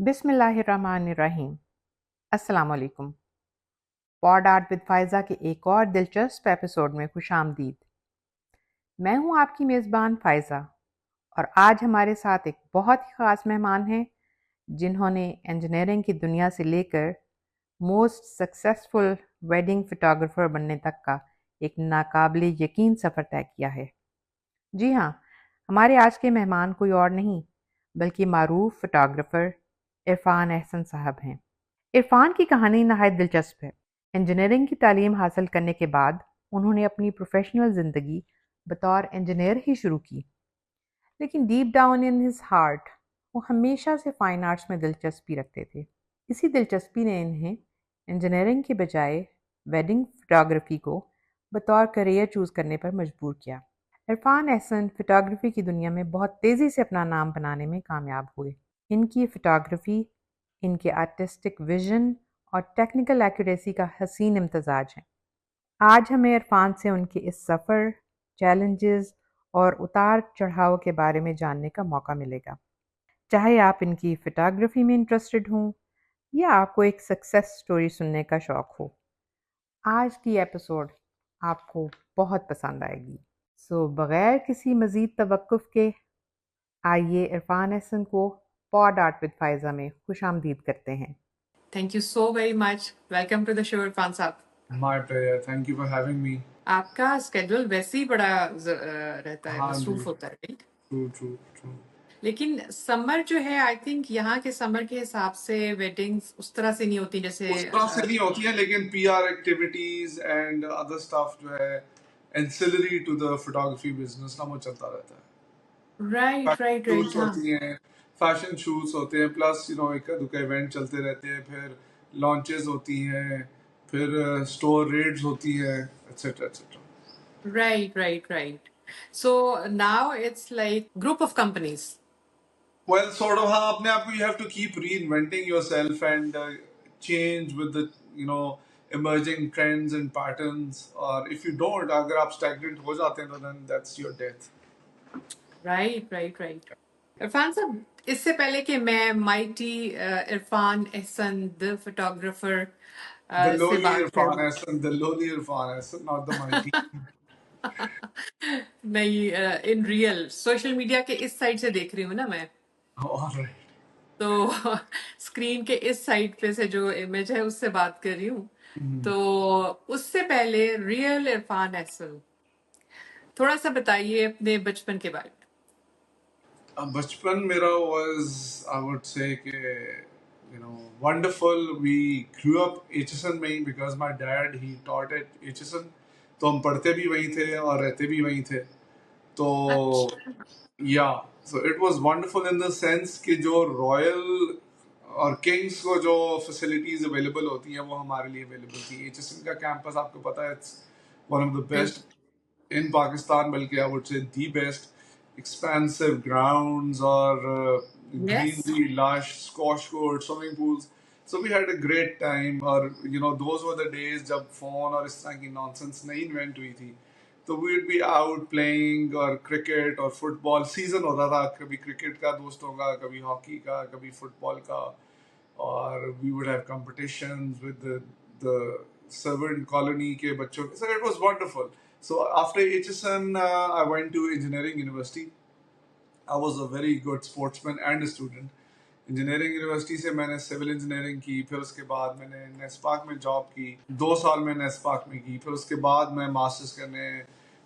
بسم اللہ الرحمن الرحیم۔ السلام علیکم۔ پوڈ آرٹ ود فائزہ کے ایک اور دلچسپ ایپیسوڈ میں خوش آمدید۔ میں ہوں آپ کی میزبان فائزہ، اور آج ہمارے ساتھ ایک بہت ہی خاص مہمان ہیں جنہوں نے انجینئرنگ کی دنیا سے لے کر موسٹ سکسیسفل ویڈنگ فوٹوگرافر بننے تک کا ایک ناقابل یقین سفر طے کیا ہے۔ جی ہاں، ہمارے آج کے مہمان کوئی اور نہیں بلکہ معروف فوٹوگرافر عرفان احسن صاحب ہیں۔ عرفان کی کہانی نہایت دلچسپ ہے۔ انجینئرنگ کی تعلیم حاصل کرنے کے بعد انہوں نے اپنی پروفیشنل زندگی بطور انجینئر ہی شروع کی، لیکن deep down in his heart وہ ہمیشہ سے فائن آرٹس میں دلچسپی رکھتے تھے۔ اسی دلچسپی نے انہیں انجینئرنگ کے بجائے ویڈنگ فوٹوگرافی کو بطور کریئر چوز کرنے پر مجبور کیا۔ عرفان احسن فوٹوگرافی کی دنیا میں بہت تیزی سے اپنا نام بنانے میں کامیاب ہوئے۔ ان کی فوٹوگرافی ان کے آرٹسٹک ویژن اور ٹیکنیکل ایکوریسی کا حسین امتزاج ہے۔ آج ہمیں عرفان سے ان کے اس سفر، چیلنجز اور اتار چڑھاؤ کے بارے میں جاننے کا موقع ملے گا۔ چاہے آپ ان کی فوٹوگرافی میں انٹرسٹڈ ہوں یا آپ کو ایک سکسیس سٹوری سننے کا شوق ہو، آج کی ایپیسوڈ آپ کو بہت پسند آئے گی۔ بغیر کسی مزید توقف کے آئیے عرفان احسن کو پوڈ آرٹ ود فائزہ میں خوش آمدید کرتے ہیں۔ Thank you so very much. Welcome to the show, Irfan صاحب۔ My pleasure. Thank you for having me. آپ کا اسکیڈول ویسے ہی بڑا رہتا ہے، مصروف ہوتا ہے، True. لیکن سمر جو ہے آئی تھنک یہاں کے سمر کے حساب سے ویڈنگز اس طرح سے نہیں ہوتی جیسے اس طرح سے نہیں ہوتی ہیں، لیکن P R activities and other staff جو ہے ancillary to the photography business نا وہ چلتا رہتا ہے۔ رائٹ شوٹس ہاں ہوتی ہیں، فیشن شوٹس ہوتے ہیں، پلس ایک دو ایونٹ چلتے رہتے ہیں، پھر لانچز ہوتی ہیں، پھر اسٹور ریڈز ہوتی ہیں، etcetera etcetera. Right so now it's like group of companies. Well, sort of, ہاں اپنے آپ کو you have to keep reinventing yourself and change with the, emerging trends and patterns. اور if you don't, اگر آپ stagnant ہو جاتے ہیں تو then that's your death. Right Irfan صاحب، اس سے پہلے کہ میں mighty Irfan Ahsan the photographer The سے lowly بات Irfan کروں، Hassan, the lowly Irfan Hassan, not the mighty. نہیں ان ریئل سوشل میڈیا کے اس سائڈ سے دیکھ رہی ہوں نا میں، All right. تو اسکرین کے اس سائڈ پہ سے جو امیج ہے اس سے بات کر رہی ہوں۔ تو اس سے پہلے ریئل عرفان احسن، تھوڑا سا بتائیے اپنے بچپن کے بارے میں۔ بچپن میرا was, I would say کہ wonderful. We grew up HSN میں ہی because my dad, he taught at HSN. تو ہم پڑھتے بھی وہیں تھے اور رہتے بھی وہیں تھے. تو یا سو it was wonderful in the sense کہ جو رائل اور کنگس کو جو فیسلٹیز اویلیبل ہوتی ہیں وہ ہمارے لیے اویلیبل تھی۔ ایچ ایس این کا کیمپس آپ کو پتا ہے it's one of the best in Pakistan, بلکہ I would say the best, expensive grounds اور yes greenery, lush squash court, swimming pools. So we had a great time. اور those were the days جب phone اور اس طرح کی nonsense نہیں invent ہوئی تھی. تو we would be out playing, اور کرکٹ اور فٹ بال سیزن ہوتا تھا، کبھی کرکٹ کا دوستوں کا، کبھی ہاکی کا، کبھی فٹ بال کا. اور we would have competitions with the servant colony کے بچوں کے. So it was wonderful. So after HSN I went to engineering university. I was a very good sportsman and a student. Engineering university سے میں نے civil engineering کی، پھر اس کے بعد میں نے نیسپاک میں جاب کی، 2 سال میں نیسپاک میں کی. پھر اس کے بعد میں ماسٹرز کرنے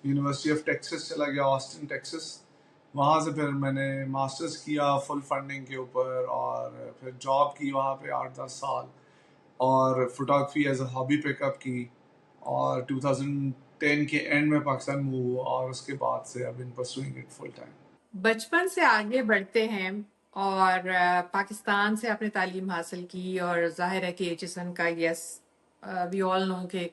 یونیورسٹی آف ٹیکسس چلا گیا، آسٹن ٹیکسس. وہاں سے پھر میں نے ماسٹرز کیا فل فنڈنگ کے اوپر، اور پھر جاب کی وہاں پہ 8-10 سال، اور فوٹوگرافی ایز اے ہابی پک اپ کی. اور 2010 کے اینڈ میں پاکستان موو ہوا، اور اس کے بعد سے I've been pursuing it full time. بچپن سے آگے بڑھتے ہیں اور پاکستان سے آپ نے تعلیم حاصل کی، اور ظاہر ہے کہ ایچ ایس این کا یس وی آل نو کہ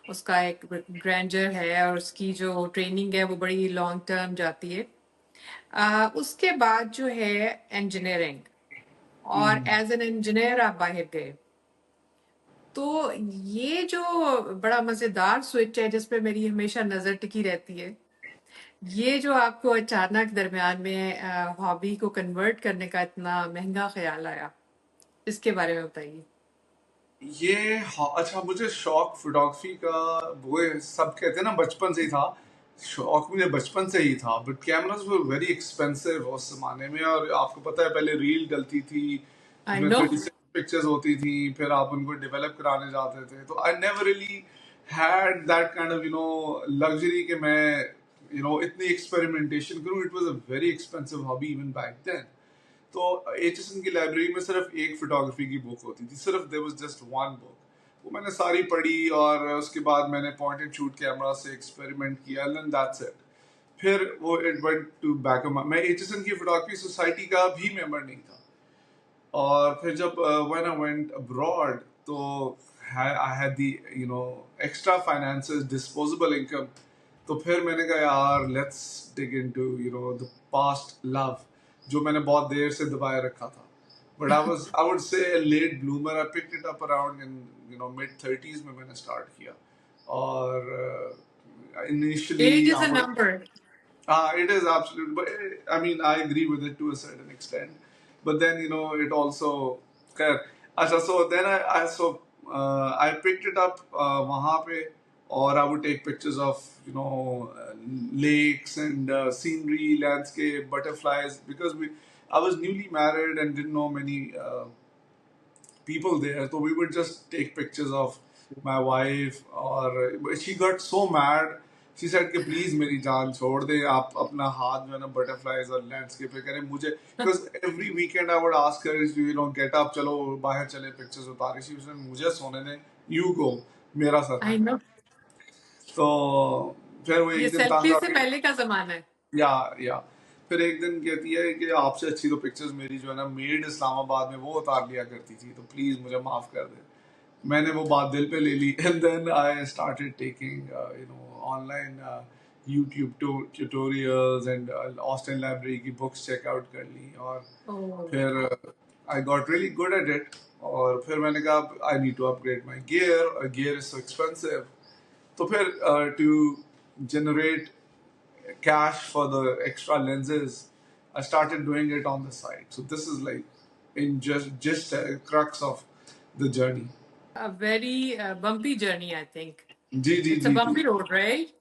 اس کا ایک گرینڈر ہے، اور اس کی جو ٹریننگ ہے وہ بڑی لانگ ٹرم جاتی ہے۔ اس کے بعد جو ہے انجینئرنگ، اور ایز این انجینئر آپ باہر گئے، تو یہ جو بڑا مزیدار سوئچ ہے جس پہ میری ہمیشہ نظر ٹکی رہتی ہے، یہ جو آپ کو اچانک درمیان میں ہابی کو کنورٹ کرنے کا اتنا مہنگا خیال آیا، اس کے بارے میں بتائیے. اچھا مجھے شوق فوٹوگرافی کا وہ سب کہتے ہیں نا بچپن سے ہی تھا. شوق مجھے بچپن سے ہی تھا but cameras were very expensive اس زمانے میں. اور آپ کو پتہ ہے پہلے ریل ڈلتی تھی آئی جس میں نو. 36 پکچرز ہوتی تھیں, پھر آپ ان کو ڈیولپ کرانے جاتے تھے. تو I never really had that kind of luxury کہ میں اتنی ایکسپیریمنٹیشن کروں. It was a very expensive hobby even back then. تو ایچ ایس این کی لائبریری میں صرف ایک فوٹوگرافی کی بک ہوتی تھی, صرف there was just one book. وہ میں نے ساری پڑھی اور اس کے بعد میں نے پوائنٹ اینڈ شوٹ کیمرا سے ایکسپیریمنٹ کیا اینڈ دیٹس اٹ. پھر وہ اٹ وینٹ ٹو بیک. میں ایچ ایس این کی فوٹوگرافی سوسائٹی کا بھی ممبر نہیں تھا. اور پھر جب when I went abroad تو I had the extra finances, disposable income. تو پھر میں نے کہا یار let's dig into the past love جو میں نے بہت دیر سے دبائے رکھا تھا. But I would say a late bloomer. I picked it up around in mid-30s میں نے start کیا. اور initially age is a number. it is absolute, but I mean, I agree with it to a certain extent. But then, it also. So then I picked it up wahan pe, or I would take pictures of, lakes and scenery, landscape, butterflies, because I was newly married and didn't know many people there. So we would just take pictures of my wife, or she got so mad. She said کہ please میری جان چھوڑ دیں, آپ اپنا ہاتھ جو ہے نا بٹرفلائز اور لینڈسکیپ پہ کریں مجھے. Because every weekend I would ask her get up, چلو باہر چلے پکچرز اتاری. سی مجھے سونے دیں, یو گو, میرا سر. آئی نو. تو پھر وہ یہ ایک دن تنگ سیلفی آ سے گئی. پہلے کا زمانہ ہے. یا پھر ایک دن کہتی ہے کہ آپ سے اچھی تو پکچرز میری جو ہے نا میڈ اسلام آباد میں وہ اتار لیا کرتی تھی, تو پلیز مجھے معاف کر دیں. میں نے وہ بات دل پہ لے لی. And then I started taking online YouTube tutorials and Austin library کی بکس چیک آؤٹ کر لی. اور پھر I got really good at it. اور پھر میں نے کہا I need to upgrade my gear is so expensive. تو پھر to generate cash for the extra lenses, I started doing it on the side. So this is like in just a crux of the journey. A very bumpy journey, I think. جی جی It's a جی جی. bumpy road, right?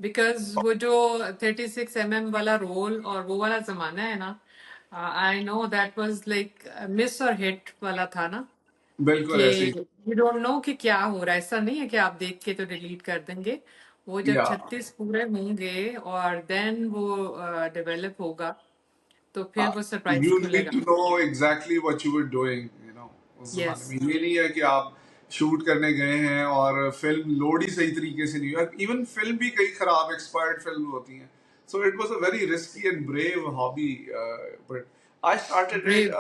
Because وہ جو 36 mm والا role اور وہ والا زمانہ ہے نا, I know that was like miss اور hit والا تھا نا, بالکل کہ ایسے ہی. you don't know کہ کیا ہو رہا ہے. ایسا نہیں ہے کہ آپ دیکھ کے تو ڈیلیٹ کر دیں گے. وہ جب Yeah. 36 پورے ہوں گے اور دین وہ ڈیولپ ہوگا تو پھر وہ سرپرائز You کھلے need گا. to know exactly what you were doing, اس زمانے یس. میں. یہ نہیں ہے کہ آپ شوٹ کرنے گئے ہیں اور فلم لوڈ ہی صحیح طریقے سے نہیں ہوئی. ایون فلم بھی کئی خراب ایکسپائرڈ فلم ہوتی ہیں. So it was a very risky and brave hobby, but I started it brave.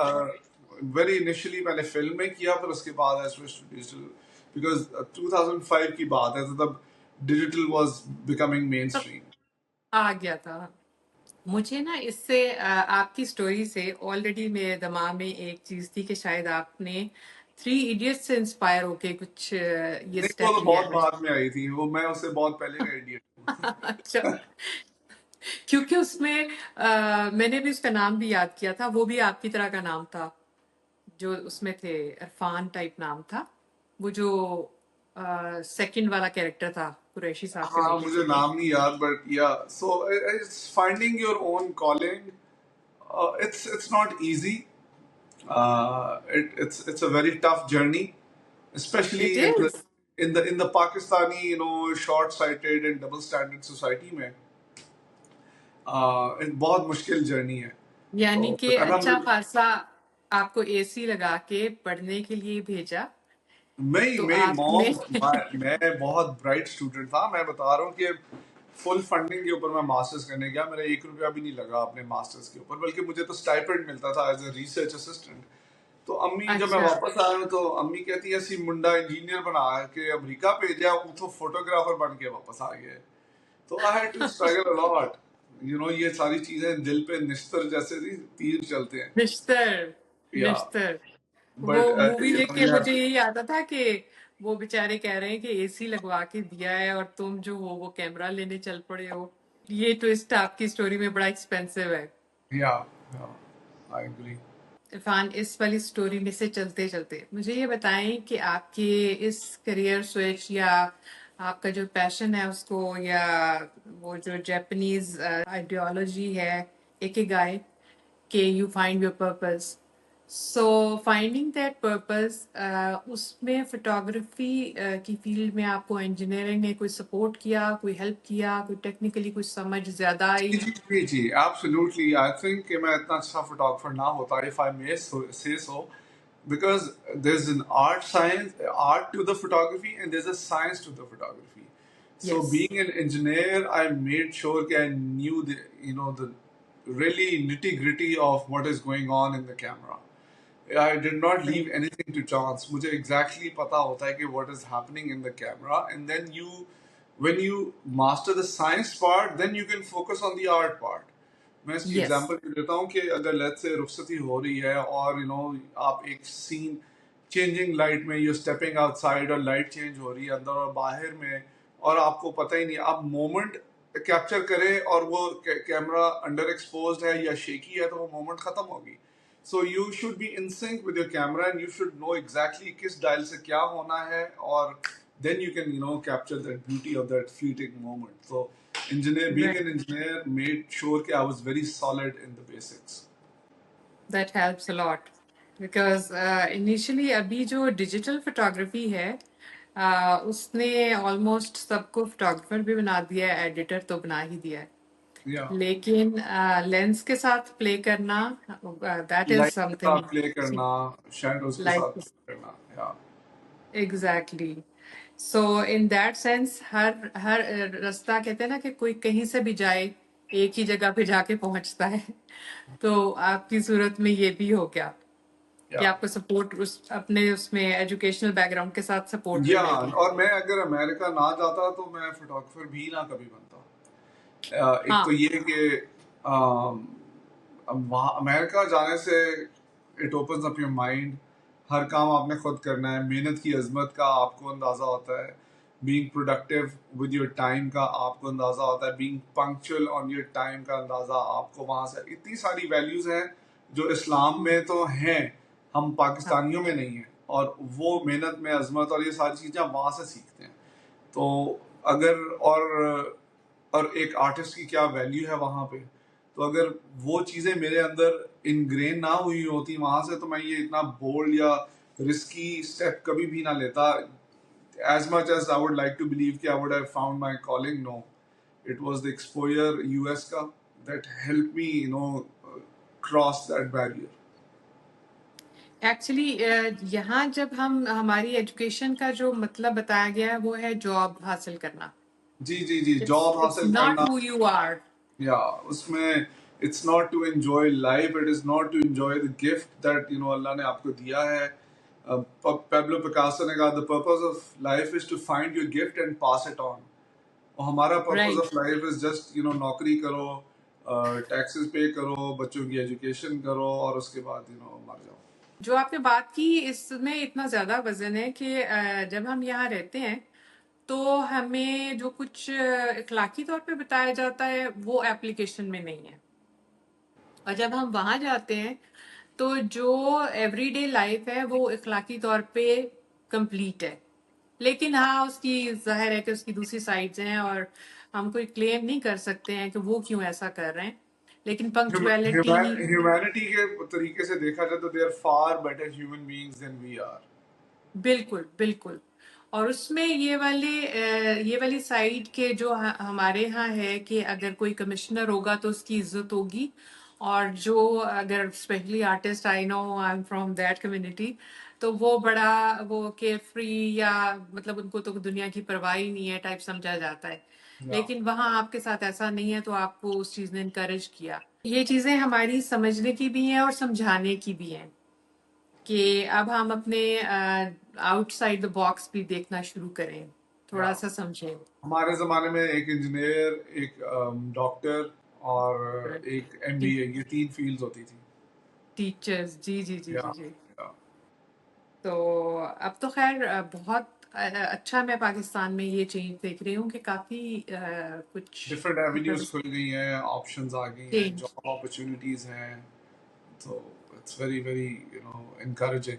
very initially. میں نے فلم میں کیا, پھر اس کے بعد I switched to digital because 2005 کی بات ہے, تو تب digital was becoming mainstream. آ گیا تھا. مجھے نا اس سے آپ کی سٹوری سے آلریڈی میرے دماغ میں ایک چیز تھی کہ شاید آپ نے 3 ایڈیٹس سے انسپائر ہو کے کچھ یہ نہیں, وہ اسٹیپ تو لیا بہت ہے. بعد میں آئی تھی, وہ میں اس سے بہت پہلے کا ایڈیٹ ہوں. اچھا. کیونکہ اس میں میں نے بھی اس کا نام بھی یاد کیا تھا, وہ بھی آپ کی طرح کا نام تھا جو اس میں تھے, عرفان ٹائپ نام تھا, وہ جو سیکنڈ والا کیریکٹر تھا قریشی صاحب کے ہاں بیٹے مجھے سے. نام نہیں یاد, بٹ یا so it's finding your own calling. It's not easy. It's a very tough journey, especially it in the is. in the Pakistani short-sighted and double standard society میں. بہت مشکل جرنی ہے. یعنی تو کہ اچھا الحمدللہ خاصا آپ کو اے سی لگا کے پڑھنے کے لیے بھیجا تو میری آپ نے. موم, میں بہت برائٹ اسٹوڈنٹ تھا. میں بتا رہا ہوں کہ فل فنڈنگ کے اوپر میں ماسٹرز کرنے گیا, میرا 1 روپیہ بھی نہیں لگا اپنے ماسٹرز کے اوپر, بلکہ مجھے تو اسٹائپنڈ ملتا تھا ایز اے ریسرچ اسسٹنٹ. تو امی, جب میں اچھا. واپس آیا ہوں تو امی کہتی ہے اسی منڈا انجینئر بنا کے امریکہ بھیجا, وہ تو فوٹوگرافر بن کے واپس آ گئے. تو آئی ہیڈ ٹو اسٹرگل اے لاٹ. یہ ساری چیزیں دل پہ نشتر جیسے تیر چلتے ہیں. نشتر. یا نشتر. وہ بٹ مووی دیکھ کے مجھے یہی آتا تھا کہ وہ بیچارے کہہ رہے ہیں کہ اے سی لگوا کے دیا ہے اور تم جو ہو وہ کیمرہ لینے چل پڑے ہو. یہ ٹوسٹ آپ کی سٹوری میں بڑا ایکسپینسو ہے. یا آئی ایگری. عرفان، اس والی سٹوری میں سے چلتے چلتے مجھے یہ بتائیں کہ آپ کے اس کریئر سوئچ یا آپ کا جو پیشن ہے اس کو، یا وہ جو جیپنیز آئیڈیالوجی ہے ایکیگائی، کہ you find your purpose, so finding that purpose, اس میں فوٹوگرافی کی فیلڈ میں آپ کو انجینئرنگ نے کوئی سپورٹ کیا، کوئی ہیلپ کیا، کوئی ٹیکنیکلی کچھ سمجھ زیادہ آئی؟ جی ایبسلیوٹلی. آئی تھنک کہ میں اتنا اچھا فوٹوگرافر نہ ہوتا, if I may say so, because there's an art to the photography and there's a science to the photography. So Yes. being an engineer, I made sure that I knew the really nitty gritty of what is going on in the camera. I did not leave anything to chance. مجھے exactly پتا ہوتا ہے کہ what is happening in the camera, and then when you master the science part, then you can focus on the art part. میں اس کی Yes. Example دیتا ہوں کہ اگر لیٹس سے رخصتی ہو رہی ہے اور آپ ایک سین چینجنگ لائٹ میں یو اسٹیپنگ آؤٹ سائڈ اور لائٹ چینج ہو رہی ہے اندر اور باہر میں, اور آپ کو پتہ ہی نہیں, آپ مومنٹ کیپچر کریں اور وہ کیمرہ انڈر ایکسپوزڈ ہے یا شیکی ہے تو وہ مومنٹ ختم ہوگی. So you should be in sync with your camera and you should know exactly کس ڈائل سے کیا ہونا ہے, اور then you can capture that beauty of that fleeting moment. So being an engineer made sure کہ I was very solid in the basics. That helps a lot because initially ابھی جو digital photography ہے اس نے almost سب کو photographer بھی بنا دیا ہے, ایڈیٹر تو بنا ہی دیا ہے, Yeah. لیکن لینس کے ساتھ پلے کرنا دیٹ از لائٹ سم کے تھنگ. ساتھ پلے کرنا, شیڈوز کے ساتھ لائک play کرنا. Yeah. Exactly. So in that sense ہر رستہ کہتے ہیں نا کہ کوئی کہیں سے بھی جائے ایک ہی جگہ پہ جا کے پہنچتا ہے, تو آپ کی صورت میں یہ بھی ہو گیا کہ Yeah. آپ کو سپورٹ اپنے اس میں ایجوکیشنل بیک گراؤنڈ کے ساتھ سپورٹ بھی مل گئی. اور میں اگر امریکہ نہ جاتا تو میں فوٹوگرافر بھی نہ کبھی بنتا. ایک تو یہ کہ وہاں امریکہ جانے سے it opens up your mind, ہر کام آپ نے خود کرنا ہے, محنت کی عظمت کا آپ کو اندازہ ہوتا ہے, being productive with your time کا آپ کو اندازہ ہوتا ہے, being punctual on your time کا اندازہ آپ کو وہاں سے, اتنی ساری ویلیوز ہیں جو اسلام میں تو ہیں, ہم پاکستانیوں میں نہیں ہیں, اور وہ محنت میں عظمت اور یہ ساری چیزیں ہم وہاں سے سیکھتے ہیں. تو اگر اور ایک آرٹسٹ کی کیا ویلیو ہے وہاں پہ, تو اگر وہ چیزیں میرے اندر انگرین نہ ہوئی ہوتی وہاں سے تو میں یہ اتنا بولڈ یا رسکی اسٹیپ کبھی بھی نہ لیتا. As much as I would like to believe کہ I would have found my calling, no, it was the exposure US کا that helped me cross that barrier. Actually یہاں جب ہماری ایجوکیشن کا جو مطلب بتایا گیا ہے وہ ہے جاب حاصل کرنا. جی جاب حاصل ناٹ کرنا. ہو یو آر. یا اس میں it's not to enjoy life, it is not to enjoy the gift that اللہ نے آپ کو دیا ہے. پیبلو پکاسو نے کہا the purpose of life is to find your gift and pass it on. اور ہمارا purpose of life is just نوکری کرو, ٹیکسز پے کرو, بچوں کی ایجوکیشن کرو, اور اس کے بعد مر جاؤ. جو آپ نے بات کی اس میں اتنا زیادہ وزن ہے کہ جب ہم یہاں رہتے ہیں تو ہمیں جو کچھ اخلاقی طور پہ بتایا جاتا ہے وہ ایپلیکیشن میں نہیں ہے, اور جب ہم وہاں جاتے ہیں تو جو ایوری ڈے لائف ہے وہ اخلاقی طور پہ کمپلیٹ ہے, لیکن ہاں اس کی ظاہر ہے کہ اس کی دوسری سائڈز ہیں اور ہم کوئی کلیم نہیں کر سکتے ہیں کہ وہ کیوں ایسا کر رہے ہیں, لیکن پنکچویلٹی. ہیومینٹی کے طریقے سے دیکھا جائے تو they are far better human beings than we are. بالکل بالکل. اور اس میں یہ والی سائڈ کے جو ہمارے ہاں ہے کہ اگر کوئی کمشنر ہوگا تو اس کی عزت ہوگی, اور جو اگر specially artist I know I am from that community, تو وہ بڑا وہ کیئر فری یا مطلب ان کو تو دنیا کی پرواہ ہی نہیں ہے ٹائپ سمجھا جاتا ہے. لیکن وہاں آپ کے ساتھ ایسا نہیں ہے, تو آپ کو اس چیز نے انکریج کیا. یہ چیزیں ہماری سمجھنے کی بھی ہیں اور سمجھانے کی بھی ہیں کہ اب ہم اپنے آؤٹ سائڈ دا باکس بھی دیکھنا شروع کریں, تھوڑا سا سمجھیں. ہمارے زمانے میں ایک انجینئر, ایک ڈاکٹر اور ایک ایم بی اے, یہ 3 فیلڈز ہوتی تھی. ٹیچرز. جی جی جی جی جی. تو اب تو خیر بہت اچھا میں پاکستان میں یہ چینج دیکھ رہی ہوں کہ کافی کچھ ڈفرینٹ ایونیوز کھل گئی ہیں, آپشنز آ گئی ہیں, جاب اپرچونیٹیز ہیں, تو it's very very encouraging.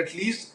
at least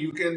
You can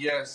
yes,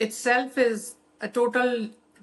itself is a total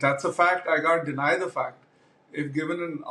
that's a fact. I can't deny the fact. If given an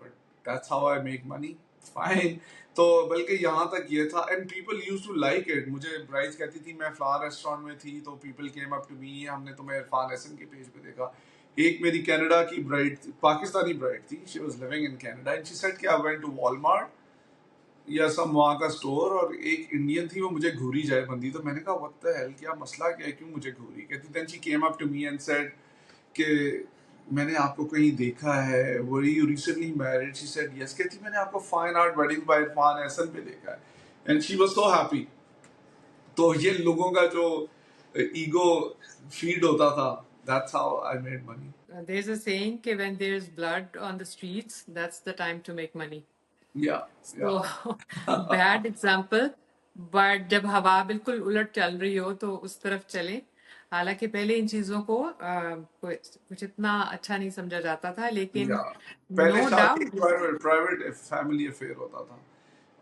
but that's how I make money. فائن. تو بلکہ یہاں تک یہ تھا and people used to like it. مجھے bride کہتی تھی میں فلاں ریسٹورینٹ میں تھی تو people came up to me, ہم نے تمہیں عرفان حسن کے پیج پہ دیکھا. ایک میری کینیڈا کی برائڈ, پاکستانی برائڈ تھی, she was living in Canada and she said کہ آئی وینٹ ٹو والمارٹ یا سم وہاں کا اسٹور, اور ایک انڈین تھی وہ مجھے گھوری جائے بندی. تو میں نے کہا what the hell, کیا مسئلہ کیا ہے, کیوں مجھے گھوری. کہتی then she came up to me and said کہ میں نے آپ کو کہیں دیکھا ہے, were you recently married. She said yes. کہتی میں نے آپ کو fine art wedding by Irfan Hasan پہ دیکھا ہے. And she was so happy. تو یہ لوگوں کا جو ایگو فیڈ ہوتا تھا, that's how I made money. There's a saying کہ when there's blood on the streets, that's the time to make money. Yeah, So yeah. bad example, but جب ہوا بالکل الٹ چل رہی ہو تو اس طرف چلیں. حالانکہ پہلے ان چیزوں کو کچھ اتنا اچھا نہیں سمجھا جاتا تھا, لیکن Yeah. پہلے نو شادی ڈاؤٹ پرائیویٹ فیملی افیئر ہوتا تھا.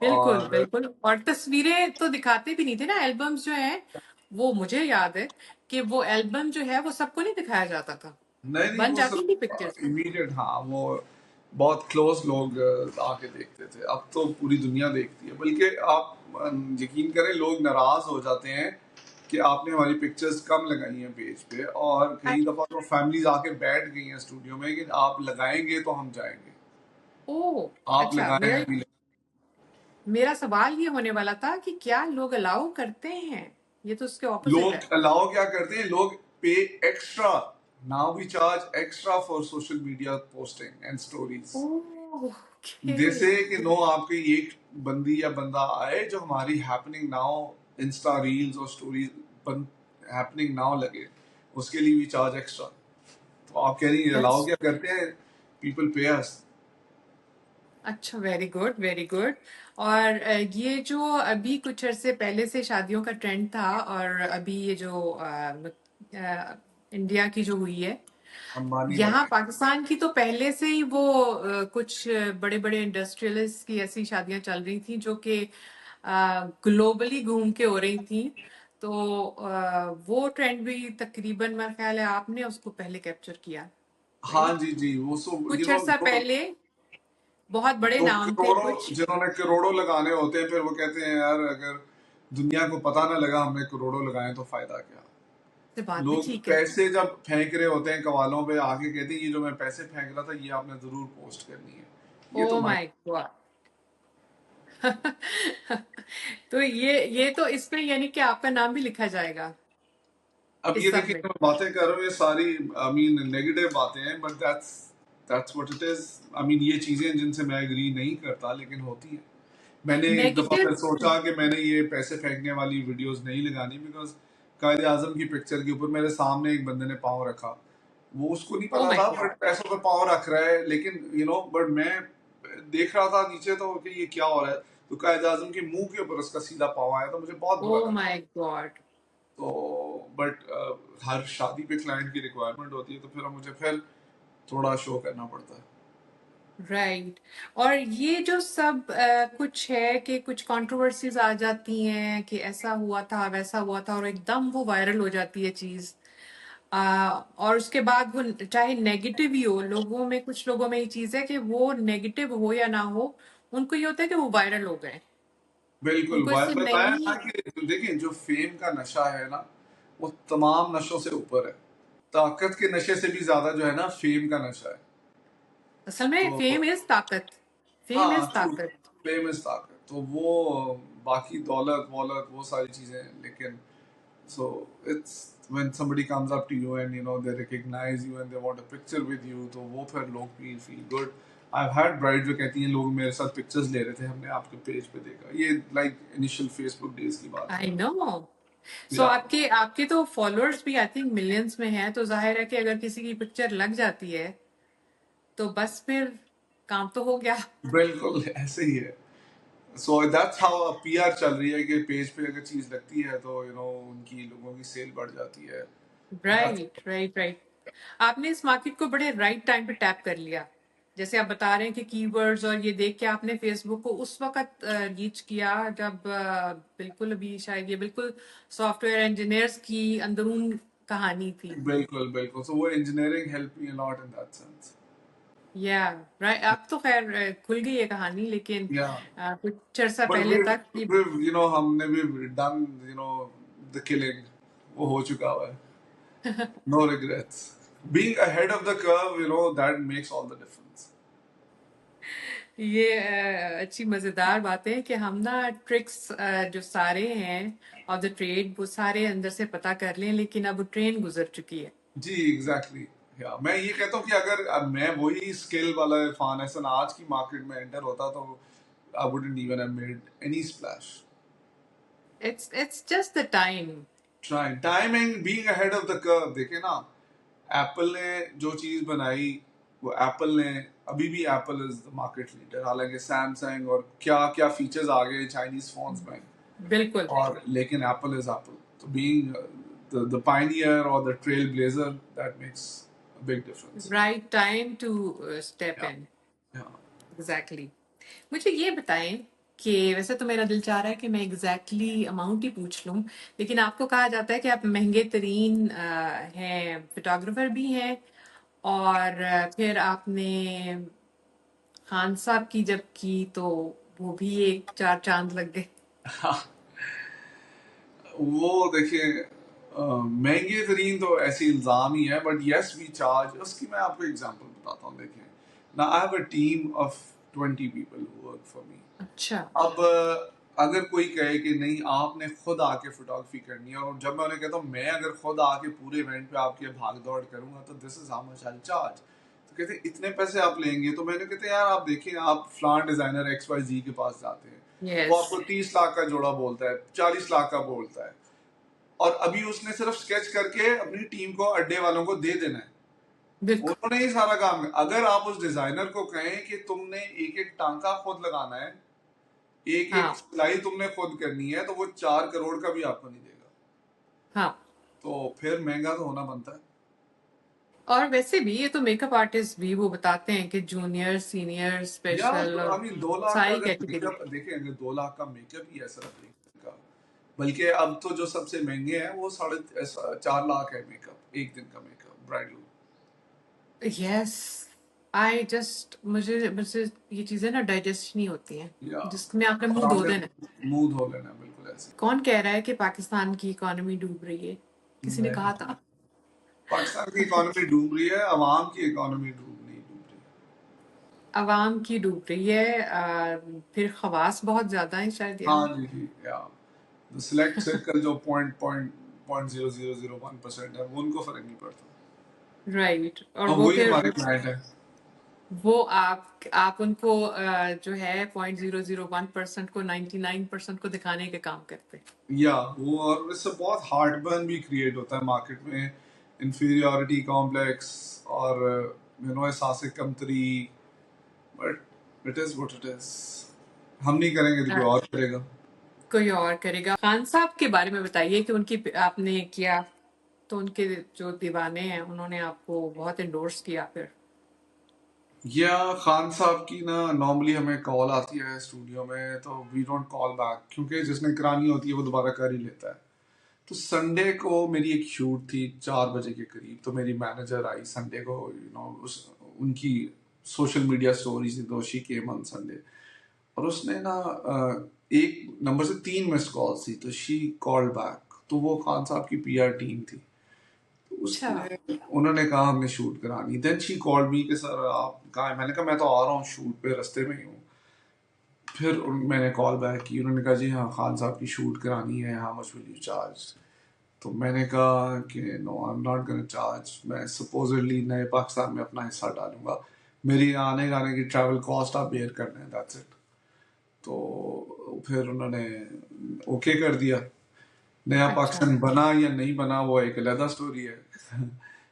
بالکل اور بالکل. اور تصویریں تو دکھاتے بھی نہیں تھے نا. البمز جو ہیں وہ مجھے یاد ہے کہ وہ البم جو ہے وہ سب کو نہیں دکھایا جاتا تھا, نہیں بن وہ جاتی تھی صرف پکچرز. امیڈیٹ, ہاں وہ بہت کلوز لوگ آ کے دیکھتے تھے. اب تو پوری دنیا دیکھتی ہے. بلکہ آپ یقین کریں لوگ ناراض ہو جاتے ہیں کہ آپ نے ہماری پکچرز کم لگائی ہیں پیج پہ, اور کئی دفعہ تو فیملیز آ کے بیٹھ گئی ہیں اسٹوڈیو میں کہ آپ لگائیں گے تو ہم جائیں گے, اوہ آپ اچھا. لگائیں ابھی. میرا سوال یہ ہونے والا تھا کہ کیا لوگ الاؤ کرتے ہیں. یہ تو اس کے اپوزٹ ہے. لوگ الاؤ کیا کرتے ہیں, لوگ pay extra. Now we charge extra for social media posting and stories. جیسے کہ نو آپ کی ایک بندی یا بندہ آئے جو ہماری ہیپننگ ناؤ انسٹا ریلز اور اسٹوریز ہیپننگ ناؤ لگے, اس کے لیے بھی چارج ایکسٹرا. تو آپ کہہ رہی ہیں الاؤ کیا کرتے ہیں, پیپل پے اس. اچھا, ویری گڈ ویری گڈ. اور یہ جو ابھی کچھ عرصے پہلے سے شادیوں کا ٹرینڈ تھا, اور ابھی یہ جو انڈیا کی جو ہوئی ہے یہاں پاکستان کی, تو پہلے سے ہی وہ کچھ بڑے بڑے انڈسٹریلسٹ کی ایسی شادیاں چل رہی تھیں جو کہ گلوبلی گھوم کے ہو رہی تھیں. تو وہ ٹرینڈ بھی تقریباً میرا خیال ہے آپ نے اس کو پہلے کیپچر کیا. ہاں جی جی, وہ سو کچھ عرصہ پہلے بہت بڑے نام تھے کچھ, جنہوں نے کروڑوں لگانے ہوتے ہیں, پھر وہ کہتے ہیں یار اگر دنیا کو پتہ نہ لگا ہم نے کروڑوں لگائے تو فائدہ کیا. بات بھی لوگ ٹھیک ہے. پیسے جب پھینک رہے ہوتے ہیں قوالوں پہ, آ کے کہتے ہیں یہ جو میں پیسے پھینک رہا تھا یہ آپ نے ضرور پوسٹ کرنی ہے. یہ تو او مائی گاڈ. تو یہ تو اس میں یعنی کہ آپ کا نام بھی لکھا جائے گا اب اس یہ سب دیکھیں میں. میں باتیں کر رہا ہوں, یہ ساری آئی مین نیگیٹو باتیں ہیں, but that's what it is. I mean یہ چیزیں جن سے میں ایگری نہیں کرتا لیکن ہوتی ہیں. میں نے ایک دفعہ نیگیٹو پھر سوچا کہ میں نے یہ پیسے پھینکنے والی ویڈیوز نہیں لگانی, بیکاز قائد اعظم کی پکچر کے اوپر میرے سامنے ایک بندے نے پاؤں رکھا, وہ اس کو نہیں او پتا مائی تھا گاڈ. بٹ پیسوں پہ پاؤں رکھ رہا ہے, لیکن بٹ میں دیکھ رہا تھا نیچے تو کہ یہ کیا ہو رہا ہے, تو قائد اعظم کے منہ کے اوپر اس کا سیدھا پاؤں آیا, تو مجھے بہت برا او لگا. مائی گاڈ. تو بٹ ہر شادی پہ کلائنٹ کی ریکوائرمنٹ ہوتی ہے, تو پھر مجھے پھر تھوڑا شو کرنا پڑتا ہے. رائٹ. اور یہ جو سب کچھ ہے کہ کچھ کنٹروورسیز آ جاتی ہیں کہ ایسا ہوا تھا ویسا ہوا تھا, اور ایک دم وہ وائرل ہو جاتی ہے چیز, اور اس کے بعد وہ چاہے نیگیٹو ہی ہو, لوگوں میں کچھ لوگوں میں یہ چیز ہے کہ وہ نیگیٹو ہو یا نہ ہو, ان کو یہ ہوتا ہے کہ وہ وائرل ہو گئے. ان بالکل کو اس سے بتایا نا نہیں. کہ دیکھیں جو فیم کا نشہ ہے نا وہ تمام نشوں سے اوپر ہے. طاقت کے نشے سے بھی زیادہ جو ہے نا فیم کا نشہ ہے. اصل میں تو فیم از طاقت. فیم ہاں از طاقت. فیمس طاقت, تو وہ باقی دولت وولت وہ ساری چیزیں, لیکن so it's when somebody comes up to you and they recognize you and they want a picture with you, تو وہ پھر لوگ بھی feel good. I've had brides جو کہتی ہیں لوگ میرے ساتھ پکچرز لے رہے تھے, ہم نے آپ کے پیج پہ دیکھا. یہ لائک انیشل فیس بک ڈیز کی بات آئی ہے. نو. سو آپ کے تو فالوورز بھی آئی تھنک ملینس میں ہیں, تو ظاہر ہے کہ اگر کسی کی پکچر لگ جاتی ہے تو بس پھر کام تو ہو گیا. بالکل ایسے ہی ہے. So that's how P R چل رہی ہے کہ پیج پہ اگر چیز لگتی ہے تو ان کی لوگوں کی سیل بڑھ جاتی ہے. Right right right. آپ نے اس مارکیٹ کو بڑے رائٹ ٹائم پہ ٹیپ کر لیا. جیسے آپ بتا رہے ہیں کہ کی ورڈز اور یہ دیکھ کے آپ نے فیس بک کو اس وقت ریچ کیا جب بالکل ابھی شاید یہ بالکل سافٹ ویئر انجینئرس کی اندرون کہانی تھی. بالکل بالکل. سو وہ engineering help me a lot in that sense. یا رائٹ. اب تو خیر کھل گئی ہے کہانی، لیکن Yeah. کچھ عرصہ But پہلے تک یہ ہم نے بھی done, the killing. وہ ہو چکا ہوا ہے. No regrets. Being ahead of the curve, that makes all the difference. یہ اچھی مزیدار بات ہے کہ ہم نا ٹرکس جو سارے ہیں آف دا ٹریڈ وہ سارے اندر سے پتہ کر لیں، لیکن اب وہ ٹرین گزر چکی ہے. جی ایگزیکٹلی. میں یہ کہتا ہوں کہ اگر اب میں وہی اسکل والا فان ایسن آج کی مارکیٹ میں انٹر ہوتا تو I wouldn't even have made any splash. It's just the time. Time and being ahead of the curve. دیکھیں نا ایپل نے جو چیز بنائی وہ ایپل نے ابھی بھی apple is the market leader. حالانکہ سیمسنگ اور کیا کیا فیچرز آ گئے چائنیز فونز میں، بالکل. اور لیکن ایپل از ایپل. تو being the pioneer or the trailblazer, that makes a big difference. Right time to step Yeah. in. Yeah. Exactly. مجھے یہ بتائیں کہ ویسے تو میرا دل چاہ رہا ہے کہ میں ایگزیکٹلی اماؤنٹ ہی پوچھ لوں، لیکن آپ کو کہا جاتا ہے کہ آپ مہنگے ترین ہیں، فوٹوگرافر بھی ہیں، اور پھر آپ نے خان صاحب کی جب کی تو وہ بھی ایک 4 چاند لگ گئے. وہ دیکھیں مہنگے ترین تو ایسی الزام ہی ہے، بٹ یس وی چارج. اس کی میں آپ کو ایگزامپل بتاتا ہوں. دیکھیں نا I have a team of 20 people who work for me. اچھا. اب اگر کوئی کہے کہ نہیں آپ نے خود آ کے فوٹوگرافی کرنی ہے، اور جب میں انہیں کہتا ہوں میں اگر خود آ کے پورے ایونٹ پہ آپ کے بھاگ دوڑ کروں گا تو دس is how much I charge. تو کہتے ہیں اتنے پیسے آپ لیں گے؟ تو میں نے کہتے ہیں یار آپ دیکھیں آپ فلان ڈیزائنر ایکس وائی زی کے پاس جاتے ہیں، وہ آپ یس. کو 30 لاکھ کا جوڑا بولتا ہے، 40 لاکھ کا بولتا ہے، اور ابھی اس نے صرف اسکیچ کر کے اپنی ٹیم کو اڈے والوں کو دے دینا ہے. بالکل. انہوں نے ہی سارا کام. اگر آپ اس ڈیزائنر کو کہیں کہ تم نے ایک ایک ٹانکا خود لگانا ہے، ایک ایک ہاں سلائی تم نے خود کرنی ہے، تو وہ 4 کروڑ کا بھی آپ کو نہیں دے گا. ہاں. تو پھر مہنگا تو ہونا بنتا ہے. اور ویسے بھی یہ تو میک اپ آرٹسٹ بھی وہ بتاتے ہیں کہ جونیئر سینئر اسپیشل اور 2 لاکھ کا ساری اگر میک کیٹیگری. اپ دیکھیں، اگر 2 لاکھ کا میک اپ ہی ہے صرف ایک دن کا، بلکہ اب تو جو سب سے مہنگے ہیں وہ 4.5 لاکھ ہے میک اپ، ایک دن کا make up bridal. Yes. I just مجھے یہ چیزیں نا ڈائجسٹ نہیں ہوتی ہیں یا جس میں آپ نے اور منہ آپ دھو نے دینا. منہ دھو لینا ہے، بالکل ایسے. کون کہہ رہا ہے کہ پاکستان کی اکانومی ڈوب رہی ہے؟ کسی نے میں کہا تھا. پاکستان کی اکانومی ڈوب رہی ہے، عوام کی اکانومی ڈوب رہی. عوام کی ڈوب رہی ہے، پھر خواص بہت زیادہ ہیں شاید یہاں. ہاں جی یا سلیکٹ سرکل جو 0.0001% ہے، وہ ان کو فرق نہیں پڑتا. رائٹ. اور اور وہ وہی پھر ہمارے کلائنٹ ہے. وہ آپ ان کو جو ہے 0.001% کو 99% کو دکھانے کے کام کرتے ہیں. یا وہ، اور اس سے بہت ہارٹ برن بھی کریٹ ہوتا ہے مارکیٹ میں، انفیریورٹی کمپلیکس اور احساس کمتری. But it is what it is. ہم نہیں کریں گے تو کوئی اور کرے گا. کوئی اور کرے گا. خان صاحب کے بارے میں بتائیے کہ ان کی آپ نے کیا تو ان کے جو دیوانے ہیں انہوں نے آپ کو بہت انڈورس کیا. پھر یا خان صاحب کی نا نارملی ہمیں کال آتی ہے اسٹوڈیو میں تو وی ڈونٹ کال بیک، کیونکہ جس نے کرانی ہوتی ہے وہ دوبارہ کر ہی لیتا ہے. تو سنڈے کو میری ایک شوٹ تھی 4 بجے کے قریب، تو میری مینیجر آئی سنڈے کو، ان کی سوشل میڈیا سٹوریز تھی، تو شی کیم آن سنڈے، اور اس نے نا ایک نمبر سے 3 مس کالس تھی، تو شی کال بیک. تو وہ خان صاحب کی پی آر ٹیم تھی. اس اچھا. نے انہوں نے کہا ہم نے شوٹ کرانی. دین شی کالڈ می کہ سر آپ کہاں ہیں؟ میں نے کہا میں تو آ رہا ہوں شوٹ پہ، رستے میں ہی ہوں. پھر میں نے کال بیک کی، انہوں نے کہا جی ہاں خان صاحب کی شوٹ کرانی ہے، how much will you charge? تو میں نے کہا کہ no I am not gonna charge, میں سپوزڈلی نئے پاکستان میں اپنا حصہ ڈالوں گا، میری آنے جانے کی ٹریول کاسٹ آپ بیئر کرنا ہے، دیٹس اٹ. تو پھر انہوں نے اوکے کر دیا. نیا اچھا. پاکستان بنا یا نہیں بنا وہ ایک علیحدہ سٹوری ہے.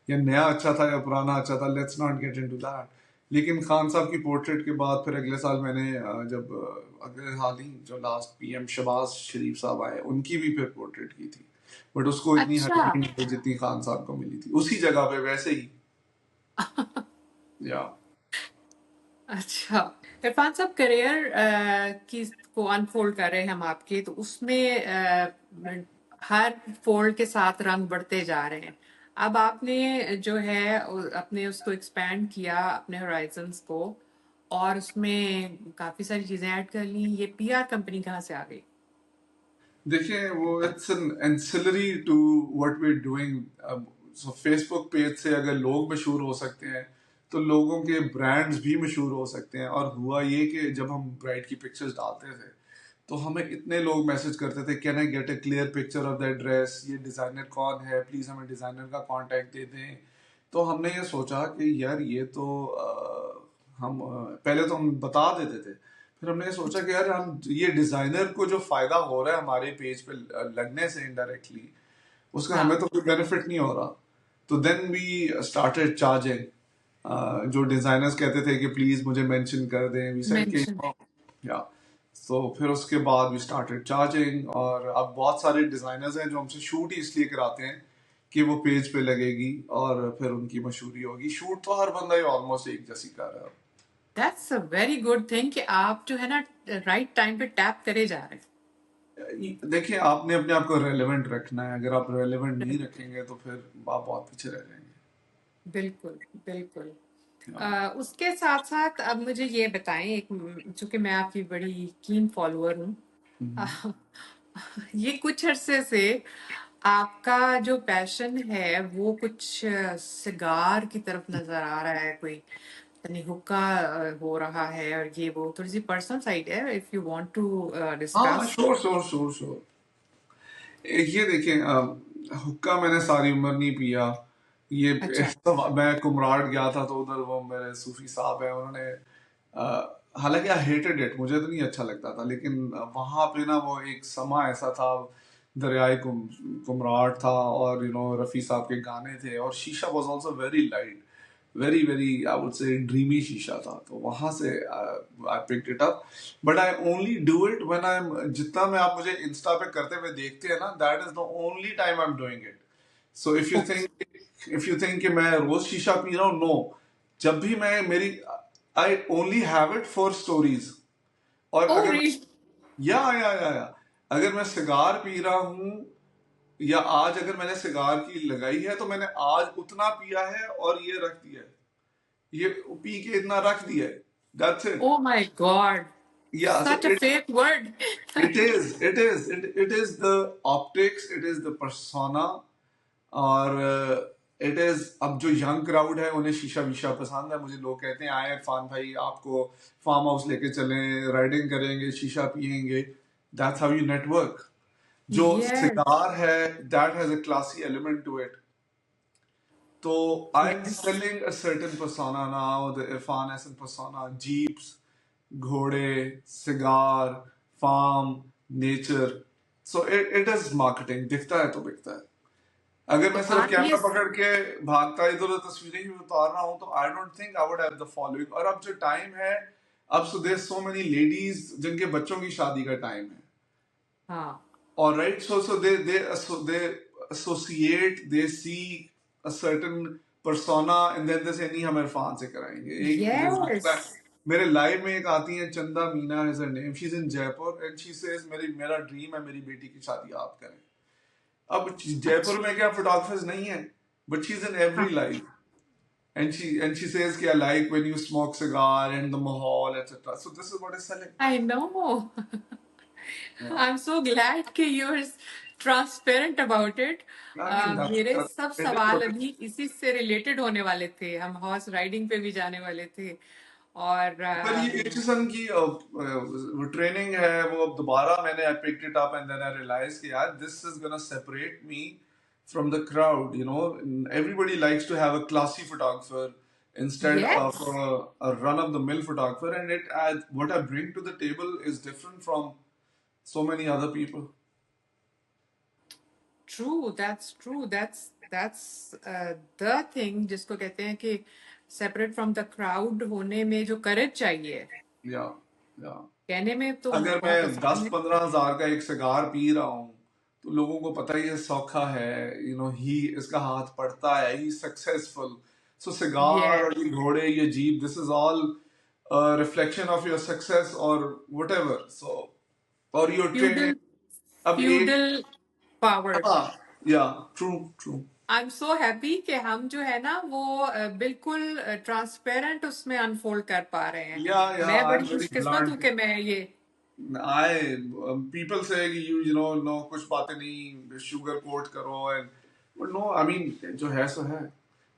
یا نیا اچھا تھا یا پرانا اچھا تھا، let's not get into that. لیکن خان صاحب کی پورٹریٹ کے بعد پھر اگلے سال میں نے جب اگلے سال ہی جو لاسٹ پی ایم شہباز شریف صاحب آئے ان کی بھی پھر پورٹریٹ کی تھی، بٹ اس کو اتنی اچھا. ہائپ نہیں ملی جتنی خان صاحب کو ملی تھی، اسی جگہ پہ ویسے ہی. یا اچھا. عرفان صاحب کریئر کی کو انفولڈ کر رہے ہیں ہم آپ کے، تو اس میں ہر فولڈ کے ساتھ رنگ بڑھتے جا رہے ہیں. اب آپ نے جو ہے اپنے اس کو ایکسپینڈ کیا اپنے ہورائزنس کو اور اس میں کافی ساری چیزیں ایڈ کر لیں. یہ پی آر کمپنی کہاں سے آ گئی؟ دیکھیں وہ it's an ancillary to what we doing. So Facebook page سے اگر لوگ مشہور ہو سکتے ہیں تو لوگوں کے برانڈز بھی مشہور ہو سکتے ہیں. اور ہوا یہ کہ جب ہم برائڈ کی پکچرز ڈالتے تھے تو ہمیں اتنے لوگ میسج کرتے تھے can I get a clear picture of that dress, یہ ڈیزائنر کون ہے, پلیز ہمیں ڈیزائنر کا کانٹیکٹ دے دیں. تو ہم نے یہ سوچا کہ یار یہ تو ہم پہلے تو ہم بتا دیتے تھے, پھر ہم نے یہ سوچا کہ یار ہم یہ ڈیزائنر کو جو فائدہ ہو رہا ہے ہمارے پیج پہ لگنے سے انڈائریکٹلی, اس کا ہمیں تو کوئی بینیفٹ نہیں ہو رہا. تو دین وی اسٹارٹیڈ چارجنگ. جو ڈیزائنرز کہتے تھے کہ پلیز مجھے مینشن کر دیں, وی سیڈ کہ یا تو پھر اس کے بعد وی اسٹارٹیڈ چارجنگ. اور اب بہت سارے ڈیزائنرز ہیں جو ہم سے شوٹ ہی اس لیے کراتے ہیں کہ وہ پیج پہ لگے گی اور پھر ان کی مشہوری ہوگی. شوٹ تو ہر بندہ ہی آلموسٹ ایک جیسی کر رہا ہے. That's a very good thing کہ آپ جو ہے نا رائٹ ٹائم پہ ٹیپ کرے جا رہے ہیں. دیکھیں آپ نے اپنے آپ کو ریلیونٹ رکھنا ہے. اگر آپ ریلیونٹ نہیں رکھیں گے تو پھر آپ بہت پیچھے رہ جائیں گے. بالکل بالکل. اس کے ساتھ ساتھ اب مجھے یہ بتائیں, ایک چونکہ میں آپ کی بڑی کین فالوور ہوں, یہ کچھ عرصے سے آپ کا جو پیشن ہے وہ کچھ سگار کی طرف نظر آ رہا ہے, کوئی یعنی حکا ہو رہا ہے, اور یہ وہ تھوڑی سی پرسنل سائڈ ہے, اف یو وانٹ ٹو ہاں ڈسکس. شور. یہ دیکھیں حکا میں نے ساری عمر نہیں پیا. یہ میں کمراڑ گیا تھا تو ادھر وہ میرے صوفی صاحب ہیں, انہوں نے حالانکہ آئی ہیٹڈ اٹ, مجھے تو نہیں اچھا لگتا تھا, لیکن وہاں پہ نا وہ ایک سما ایسا تھا, دریائے کمراٹ تھا اور رفیع صاحب کے گانے تھے, اور شیشہ was also very light, very very I would say dreamy شیشہ تھا. تو وہاں سے I picked it up, but I only do it when I'm, جتنا میں آپ مجھے انسٹا پہ کرتے ہوئے دیکھتے ہیں نا, that is the only time I am doing it. So if you think کہ میں روز شیشہ پی رہا ہوں, نو. جب بھی میں میری I only have it for stories. اور اگر یا اگر میں سگار پی رہا ہوں, یا آج اگر میں نے سگار کی لگائی ہے تو میں نے آج اتنا پیا ہے اور یہ رکھ دیا ہے, یہ پی کے اتنا رکھ دیا ہے. That's it. Oh my God. Yeah, Such a fake word. it is the optics, it is the persona, اور it is اب جو ینگ کراؤڈ ہے انہیں شیشہ ویشہ پسند ہے. مجھے لوگ کہتے ہیں آئے عرفان بھائی آپ کو فارم ہاؤس لے کے چلیں, رائڈنگ کریں گے, شیشہ پیئیں گے. That's how you network. جو سگار ہے that has a classy element to it. تو I'm selling a certain persona now, the Irfan Hassan persona, jeeps, گھوڑے, cigar, farm, nature. So it is marketing, دکھتا ہے تو بکتا ہے. اگر میں صرف کیمرہ پکڑ کے بھاگتا ادھر تصویریں ہی اتار رہا ہوں تو I don't think I would have the following. اور اب جو ٹائم ہے, اب so there's so many ladies جن کے بچوں کی شادی کا ٹائم ہے. ہاں. All right, so they associate, they see a certain persona and then they say نہیں ہم عرفان سے کرائیں گے. میرے لائف میں ایک آتی ہیں چندہ مینا is her name, she's in Jaipur and she says میرا ڈریم ہے میری بیٹی کی شادی آپ کریں. اب جے پور میں کیا فوٹوگرافرز نہیں ہیں, but she's in every life. And she says کہ I like when you smoke cigar and the mahal, etc. So this is what is selling. I know. I'm so glad کہ you're transparent about it. میرے سب سوال ابھی اسی سے related ہونے والے تھے, ہم ہارس رائڈنگ پہ بھی جانے والے تھے. اور یہ قسم کی ٹریننگ ہے وہ دوبارہ میں نے I picked it up and then I realized کہ یار this is gonna separate me from the crowd. Everybody likes to have a classy photographer instead of a run-of-the-mill photographer, and what I bring to the table is different from so many other people. True, that's true. That's the thing جس کو کہتے ہیں کہ separate from the crowd ہونے میں جو courage چاہیے. کہنے میں تو اگر میں 10-15 ہزار کا ایک سگار پی رہا ہوں تو لوگوں کو پتہ ہی سوکھا ہے, اس کا ہاتھ پڑتا ہے, ہی سکسیسفل. سو سگار اور یہ گھوڑے, یہ jeep, this is all reflection of your success اور وٹ ایور. سو اور یور ٹریننگ اب feudal power. یا ٹرو. I'm so happy کہ ہم جو ہے نا وہ بالکل ٹرانسپیرنٹ اس میں انفولڈ کر پا رہے ہیں. Yeah, میں I'm بڑی very خوش قسمت ہوں blunt. کہ میں یہ I people say کہ you know no کچھ باتیں نہیں sugar coat کرو and but no I mean جو ہے سو ہے.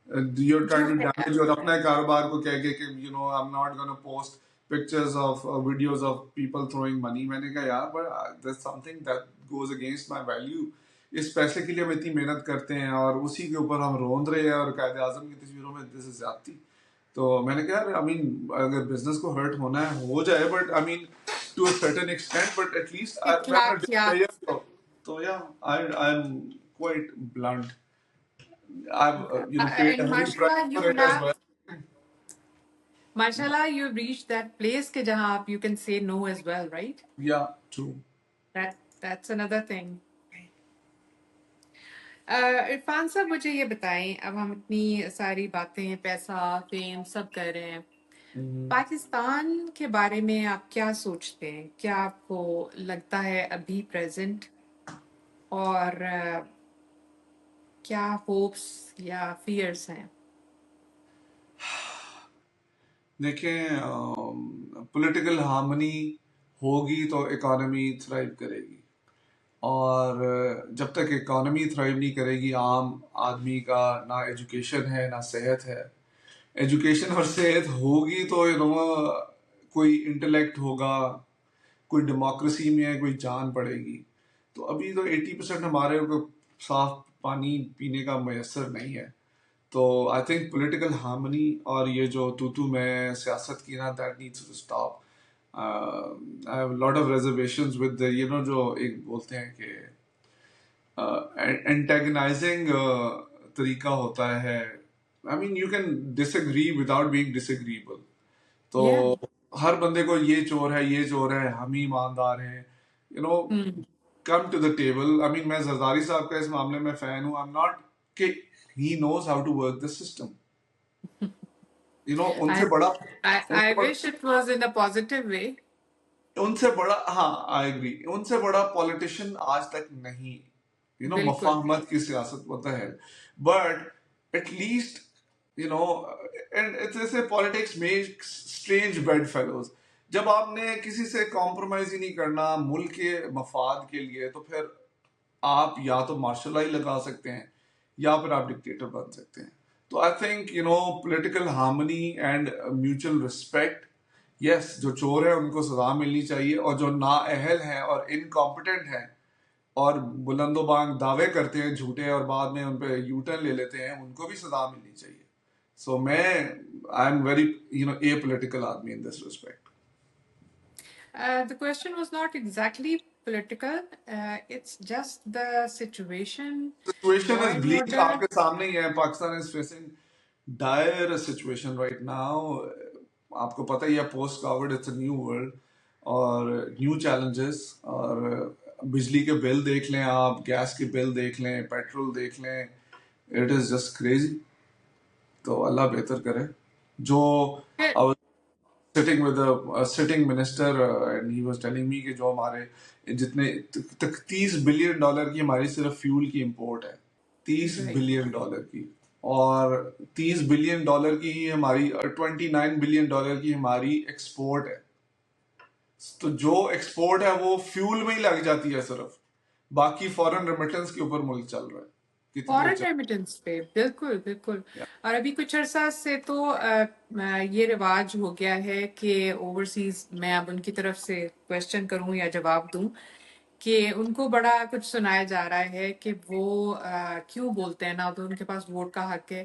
You're جو trying to ہے. damage اور اپنے کاروبار کو کہہ کے کہ you know I'm not going to post pictures of videos of people throwing money. میں نے کہا یار but there's something that goes against my value. اس پیسے کے لیے ہم اتنی محنت کرتے ہیں اور اسی کے اوپر ہم روند رہے ہیں اور قائد اعظم کی تصویروں میں this is زیادتی. تو میں نے کہا آئی مین اگر بزنس کو ہرٹ ہونا ہے ہو جائے but I mean to a certain extent but at least میں اخلاقیات. تو یا I am quite blunt. I've paid a And heavy price mashallah for you it as have well. mashallah you've reached that place کہ جہاں آپ you can say no as well, right? Yeah, true. That's another thing. Irfan صاحب مجھے یہ بتائیں، اب ہم اتنی ساری باتیں پیسہ فیم سب کر رہے ہیں، پاکستان کے بارے میں آپ کیا سوچتے ہیں؟ کیا آپ کو لگتا ہے ابھی پریزنٹ، اور کیا ہوپس یا فیئرس ہیں؟ دیکھیں پولیٹیکل ہارمنی ہوگی تو اکانومی تھرائیو کرے گی، اور جب تک اکانومی تھرائیو نہیں کرے گی عام آدمی کا نہ ایجوکیشن ہے نہ صحت ہے. ایجوکیشن اور صحت ہوگی تو کوئی انٹلیکٹ ہوگا، کوئی ڈیموکریسی میں کوئی جان پڑے گی. تو ابھی تو 80% ہمارے کو صاف پانی پینے کا میسر نہیں ہے. تو آئی تھنک پولیٹیکل ہارمنی اور یہ جو تو میں سیاست کی نا that needs to stop. I have a lot of reservations with the جو ایک بولتے ہیں کہ antagonizing طریقہ ہوتا ہے. I mean you can disagree without being disagreeable. تو ہر بندے کو یہ چور ہے یہ چور ہے ہم ہی ایماندار ہیں. Come to the table. I mean میں زرداری صاحب کا اس معاملے میں فین ہوں. I'm not کہ he knows how to work the system. ان سے بڑا I wish it was in a positive way. ان سے بڑا ہاں آئی ایگری ان سے بڑا پولیٹیشین آج تک نہیں. مفاہمت کی سیاست ہوتا ہے but at least politics makes strange bedfellows. جب آپ نے کسی سے کمپرومائز ہی نہیں کرنا ملک کے مفاد کے لیے تو پھر آپ یا تو مارشل لاء لگا سکتے ہیں یا پھر آپ ڈکٹیٹر بن سکتے ہیں. تو I think political harmony and mutual respect. Yes جو چور ہیں ان کو سزا ملنی چاہیے اور جو نااہل ہیں اور انکمپیٹنٹ ہیں اور بلند و بانگ دعوے کرتے ہیں جھوٹے اور بعد میں ان پہ یو ٹرن لے لیتے ہیں ان کو بھی سزا ملنی چاہیے. سو میں I'm very apolitical آدمی in this respect. The question was not exactly political. It's just the situation. Situation Law is and bleak. order. آپ کے سامنے ہی ہے. Pakistan is facing dire situation right now. آپ کو پتہ ہی ہے post covid it's a new world اور نیو چیلنجز. اور بجلی کے بل دیکھ لیں آپ، گیس کے بل دیکھ لیں، پیٹرول دیکھ لیں. It is just crazy. تو اللہ بہتر کرے. جو sitting with a sitting minister and he was telling me کہ جو ہمارے جتنے $30 بلین کی ہماری صرف فیول کی امپورٹ ہے، $30 بلین کی، اور $30 بلین کی ہماری 29 بلین کی ہماری ایکسپورٹ ہے. تو جو ایکسپورٹ ہے وہ فیول میں ہی لگ جاتی ہے صرف، باقی فورن ریمیٹنس کے اوپر ملک چل رہا ہے. فورن ریمیٹنس پہ بالکل بالکل. اور ابھی کچھ عرصہ سے تو یہ رواج ہو گیا ہے کہ اوورسیز، میں اب ان کی طرف سے کوشچن کروں یا جواب دوں، کہ ان کو بڑا کچھ سنایا جا رہا ہے کہ وہ کیوں بولتے ہیں، نہ تو ان کے پاس ووٹ کا حق ہے،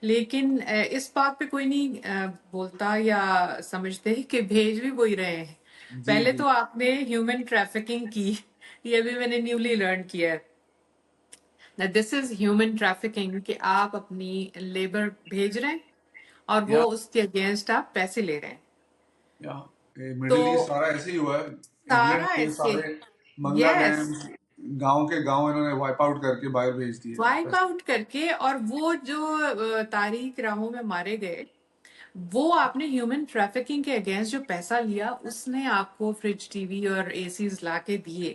لیکن اس بات پہ کوئی نہیں بولتا یا سمجھتے کہ بھیج بھی وہی رہے ہیں. پہلے تو آپ نے ہیومن ٹریفکنگ کی، یہ بھی میں نے نیولی لرن کیا ہے. دس از ہیومن ٹریفکنگ کہ آپ اپنی لیبر بھیج رہے ہیں اور وہ اس کے اگینسٹ آپ پیسے لے رہے ہیں. مڈل ایسٹ سارا ایسے ہی ہوا ہے. سارا انگلینڈ کے ایسے سارے منگلا ڈیمز گاؤں کے گاؤں انہوں نے وائپ آؤٹ کر کے باہر بھیج دیے. وائپ آؤٹ کر کے، اور وہ جو تاریخ راہوں میں مارے گئے، وہ آپ نے ہیومن ٹریفکنگ کے اگینسٹ جو پیسہ لیا، اس نے آپ کو فریج ٹی وی اور اے سیز لا کے دیے.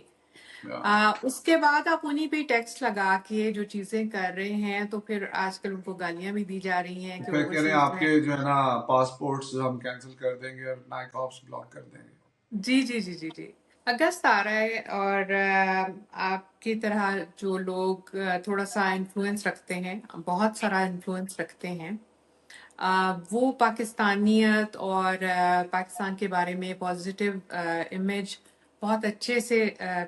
اس کے بعد آپ انہیں پہ ٹیکسٹ لگا کے جو چیزیں کر رہے ہیں تو پھر آج کل ان کو گالیاں بھی دی جا رہی ہیں کہ پھر کہہ رہے ہیں اوورسیز آپ میں. کے جو ہے نا پاسپورٹس ہم کینسل کر دیں گے اور نائک آفس بلاک کر دیں گے. جی جی جی جی جی اگست آ رہا ہے اور آپ کی طرح جو لوگ تھوڑا سا انفلوئنس رکھتے ہیں، بہت سارا انفلوئنس رکھتے ہیں، وہ پاکستانیت اور پاکستان کے بارے میں پازیٹیو امیج بہت اچھے سے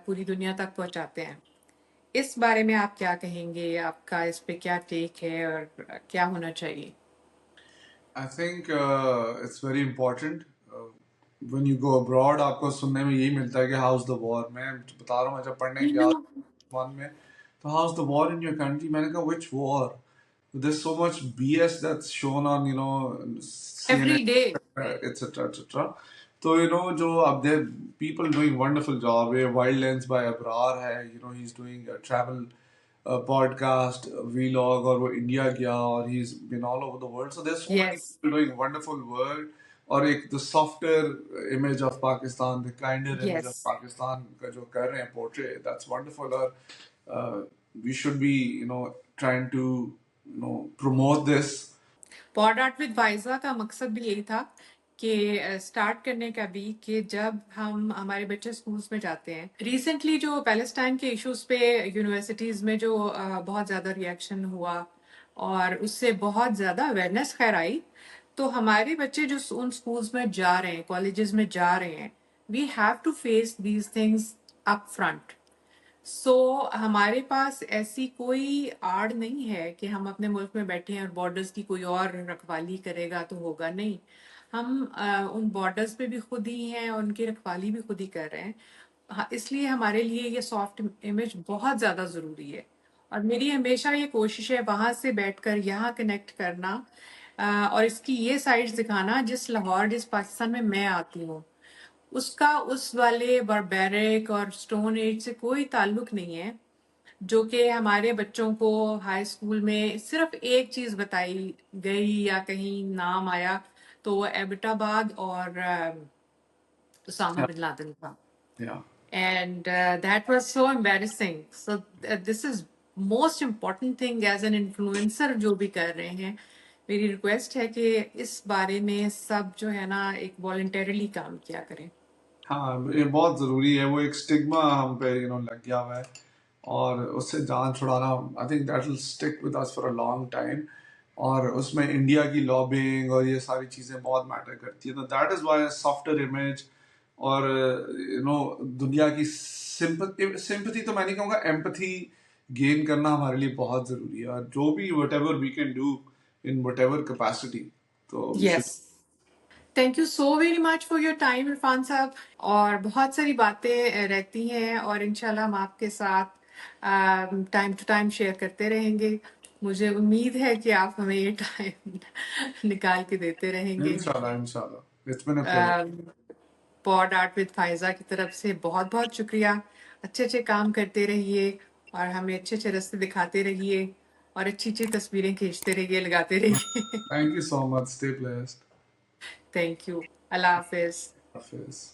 پوری دنیا تک پہنچاتے ہیں. اس بارے میں آپ کیا کہیں گے؟ آپ کا اس پہ کیا ٹیک ہے اور کیا ہونا چاہیے؟ I think it's very important. When you go abroad آپ کو سننے میں یہی ملتا ہے کہ how's the war. میں بتا رہا ہوں میں جب پڑھنے گیا ون میں تو how's the war in your country. میں نے کہا which war? There's so much BS that's shown on every CNN day. etc. تو جو اب there people doing wonderful job. Wild Lens by ابرار ہے, he's doing a travel podcast vlog اور وہ India گیا اور he's been all over the world. So there's so many yes people doing wonderful work. اور ایک the softer image of Pakistan, the kinder image yes. of Pakistan کا جو کر رہے ہیں portray, that's wonderful. اور we should be trying to promote this. Pod art with Faiza کا مقصد بھی یہی تھا کہ اسٹارٹ کرنے کا بھی کہ جب ہمارے بچے اسکولس میں جاتے ہیں. ریسنٹلی جو پیلسٹائن کے ایشوز پہ یونیورسٹیز میں جو بہت زیادہ ریئیکشن ہوا اور اس سے بہت زیادہ اویئرنیس خیر آئی، تو ہمارے بچے جو ان اسکولس میں جا رہے ہیں، کالجز میں جا رہے ہیں، we have to face these things up front. So ہمارے پاس ایسی کوئی آڑ نہیں ہے کہ ہم اپنے ملک میں بیٹھے ہیں اور بارڈرز کی کوئی اور رکھوالی کرے گا تو ہوگا نہیں. ہم ان بارڈرز پہ بھی خود ہی ہیں اور ان کی رکھوالی بھی خود ہی کر رہے ہیں. اس لیے ہمارے لیے یہ سافٹ امیج بہت زیادہ ضروری ہے. اور میری ہمیشہ یہ کوشش ہے وہاں سے بیٹھ کر یہاں کنیکٹ کرنا اور اس کی یہ سائڈ دکھانا جس لاہور، جس پاکستان میں آتی ہوں، اس کا اس والے بربیرک اور سٹون ایج سے کوئی تعلق نہیں ہے جو کہ ہمارے بچوں کو ہائی اسکول میں صرف ایک چیز بتائی گئی یا کہیں نام آیا تو وہ ایبٹ آباد اور اسامہ Yeah. بن لادن تھا. Yeah. And that was so embarrassing. So this is most important thing as an influencer جو بھی کر رہے ہیں. میری ریکویسٹ ہے کہ اس بارے میں سب جو ہے نا ایک والنٹیرلی کام کیا کریں. ہاں یہ بہت ضروری ہے. وہ ایک اسٹگما ہم پہ لگ گیا ہوا ہے اور اس سے جان چھڑانا I think that will stick with us for a long time. اور اس میں انڈیا کی لابنگ اور یہ ساری چیزیں بہت میٹر کرتی ہیں. تو that is why softer image اور دنیا کی سمپتھی تو میں نہیں کہوں گا، ایمپتھی گین کرنا ہمارے لیے بہت ضروری ہے. اور جو بھی whatever we can do in whatever capacity تو we should. Yes. Thank you so very much for your time Irfan صاحب. اور بہت ساری باتیں رہتی ہیں اور انشاءاللہ ہم آپ کے ساتھ ٹائم ٹو ٹائم شیئر کرتے رہیں گے. مجھے امید ہے کہ آپ ہمیں یہ ٹائم نکال کے دیتے رہیں گے. انشاءاللہ it's been a pleasure. Pod art with Faiza کی طرف سے بہت بہت شکریہ. اچھے اچھے کام کرتے رہیے اور ہمیں اچھے اچھے راستے دکھاتے رہیے اور اچھی اچھی تصویریں کھینچتے رہیے، لگاتے رہیے. Thank you so much. Stay blessed. Thank you. اللہ حافظ. Hafiz.